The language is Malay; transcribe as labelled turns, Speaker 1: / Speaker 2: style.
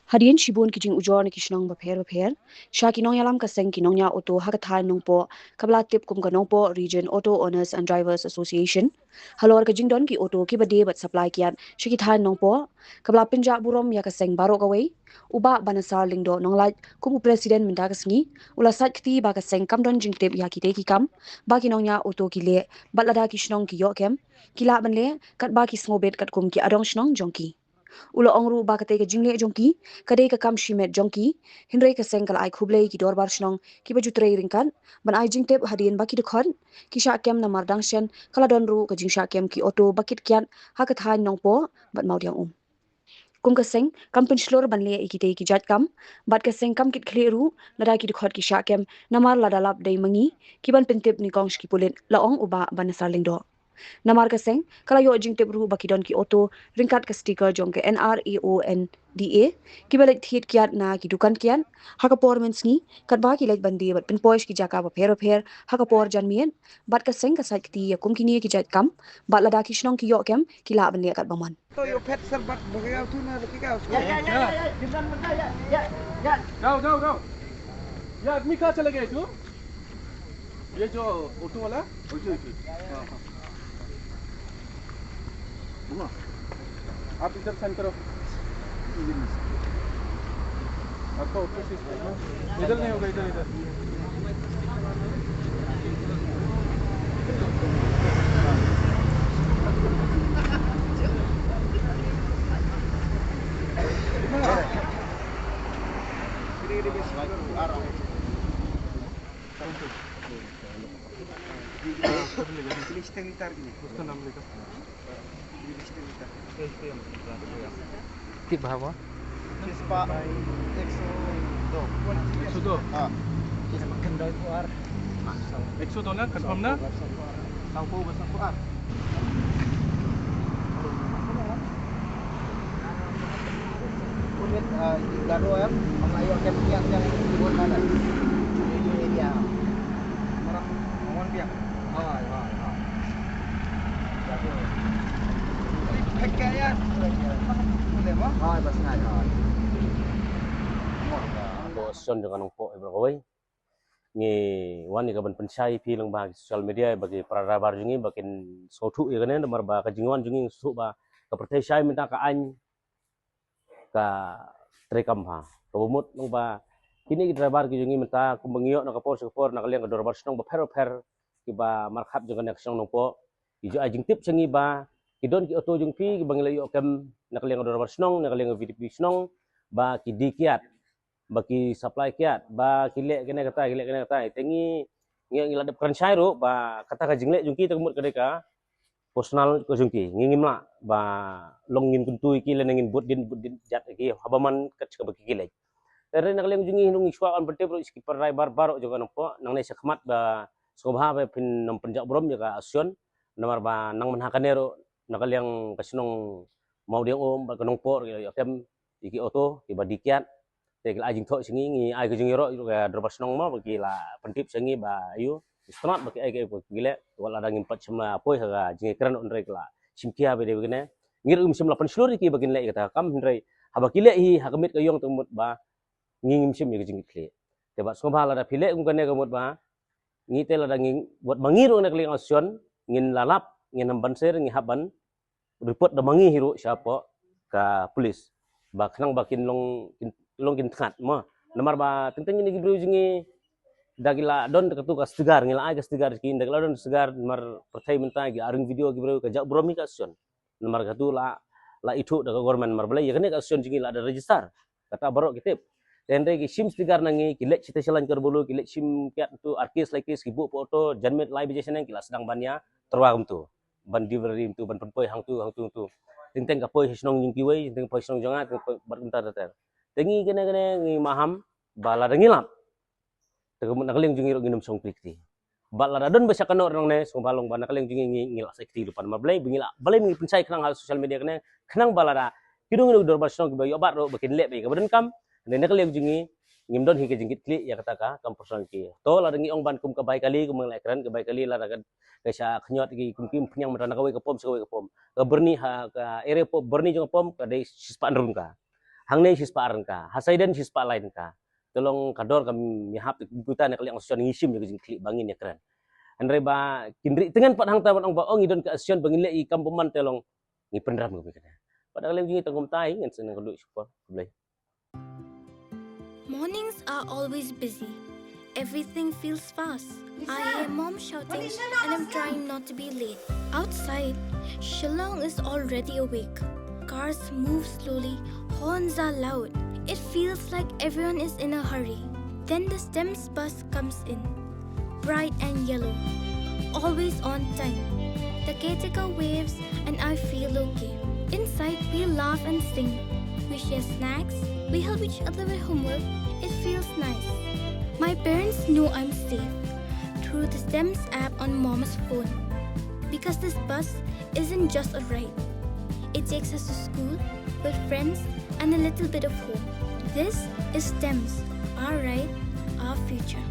Speaker 1: Hadian shibun kijing ujor ni kishnong bapher sha kinong yalam kaseng kinong ya auto hakathan nongpo kabla tip kum kanongpo region auto owners and drivers association halor kajing don ki auto ki bade bat supply kian shikithan nongpo kabla pinja burom ya kaseng baro kawai uba banasar lingdo nonglai kumu president minta kasngi ulasat kti ba kaseng kam don jing tip ya kite ki kam ba kinong ya auto ki le batlada kishnong ki yo kem kila banle kat ba ki snobet kat kum ki adong shnong jongki ulo ongru ba kate ka jingle jongki kadai ka kam shimet jongki hinrei ka sengkal ai khublei ki dorbar shnong ki baju trei ringkan ban ai jingtep hadien baki de khon ki sha kem na mardang shen kala don ru ka jing sha kem ki auto bakit kyan ha ka thain nong po bat mau diang kum ka seng kam pinslor ban le ikite ki jat kam bat ka seng kam kit khle ru nada ki de khot ki sha kem namar ladalap dei mangi ki ban pentep ni kong ski pulit la ong uba ban sarling do namar ka seng kala yo jing tep ru bakidon ki auto ringkat ka sticker jong ke NRAONDA ki balik thit kiat na ki dukan kian hakapor mensni kat ba ki lek bandi bat pin poish ki jaka ba pher hakapor janmien bat ka seng ka sait ki ya kum kini ki jat kam bat lada ki shnong ki yo kem ki la ban le kat baman
Speaker 2: तो यो fate sir but बगेगा तू ना रखेगा उसको
Speaker 3: किसान बंदा या जाओ या आदमी कहाँ चले गए तू ये जो ऑटो वाला हाँ आप इधर साइन करो आपका ऑटो इधर नहीं होगा इधर उसका नाम लेगा
Speaker 4: Tip berapa?
Speaker 2: Kispa 102
Speaker 3: हाँ
Speaker 2: kendai keluar
Speaker 3: 102 ना कंफर्म ना
Speaker 2: sampo besar keluar unit gado ya mengayo kem yang di mana ini dia orang ngomong dia hai kaya boleh mah hai bas ngai hai
Speaker 4: Son dengan nongpo ibrahoi ngi wani ka ban pensai pi lang ba social media bagi para rabar jungi bakin sotu ya kan mar ba ka jingwan jungi su ba ka pertai sai minta ka an ka trekam ha ka bumut lang ba kini ki rabar ki jungi minta ku mengio na ka por na ka liang ka dorbar snong ba per ki ba markhap jungan nak snong nongpo ijo ajing tip sengi ba kidon ki auto jung pi ki bangla yo kem na ka liang ka dorbar snong na ka liang VDP snong ba ki dikiat bagi supply kiat ba kilek kena kata tengi ngi ladap kan syairu ba kata ka jinglek jungki temut kadeka personal ko jungki ngingim la ba longin kuntui ki lenengin budin jat ki habaman kat ka bagi kilek tere nak leng jungi hinung iswa an berte bro skipper rai baro juga nopo nang ne sekhmat ba sobha ba pin nam penjak brom juga asion namar ba nang manhakanero nak leng kasnong mau dia ba kanong por ya kem iki auto ki ba dikiat tegel ajing thok singi ngi ai ke jingi ro ga drobar snong ma bagi la pentip singi ba ayu strat bagi ai ke gile wala dangin pat semla poi ha jingi kran on rek la simkia be de begene ngir semla pen slur ki bagin le kata kam hindrai ha bakile hi ha kamit kayong tumut ba ngingim sim ye jingi kle te ba sobha la da phile um kane kamut ba ngi te la dangin buat mangiru nek ling asion ngin lalap ngin namban ser ngi haban report da mangi hiru siapa ka polis ba khnang bakin longkin tkat ma namar ba tenteng ini gibru jingi dagila don ketu ka segar ngila ai ka segar kin dagila don segar mar pertai mentai gi aring video gibru ka jak bromi ka sion namar katu la itu daga government mar bela yakne ka sion jingi la ada register kata barok kitip tende gi sim segar nangi kilek cita selan kar bulu kilek sim kiat tu arkis laikis gibu foto janmet live biasa kila sedang banya terwagum tu ban delivery tu ban penpoi hang tu tenteng ka poi hisnong jingki wei tenteng poi hisnong jonga bar bentar ter tengi kene ngi maham bala dengilap tegum nakaling jungi ro ginum song pikti bala dadon basa kanor nang ne song balong bana kaling jungi ngila sekti lupan mablay bingila balay mi pensai kenang hal social media kene kenang bala da kidung dorbar song ba yo bar ro bakin le be ka badan kam ne nakaling jungi ngim don hike jingkit kli ya kata ka kam personal ki to la dengi ong ban kum ka bai kali kum ngai kran ka bai kali la ragan ka sha khnyot ki kum kim phnyang mata na ka pom ka pom ka berni ha ka ere pom berni jong pom ka dei sispa run ka hangne sispa aran ka hasaiden sispa lain ka tolong kador kami mihap buta ne kali ang syon ngisim ni jing kli bangin ya kran andre ba kindri tengan pat hang tawan ong ba ong idon ka asyon bangin le i kam peman telong ngi pendram ko kana padahal yung tangum tai ngan seneng kudu support blai.
Speaker 5: Mornings are always busy. Everything feels fast. I hear mom shouting and I'm trying not to be late. Outside, Shillong is already awake. Cars move slowly, horns are loud. It feels like everyone is in a hurry. Then the STEMS bus comes in, bright and yellow, always on time. The caretaker waves and I feel okay. Inside, we laugh and sing. We share snacks, we help each other with homework. It feels nice. My parents know I'm safe through the STEMS app on mom's phone. Because this bus isn't just a ride. It takes us to school with friends and a little bit of hope. This is STEMS, our ride, our future.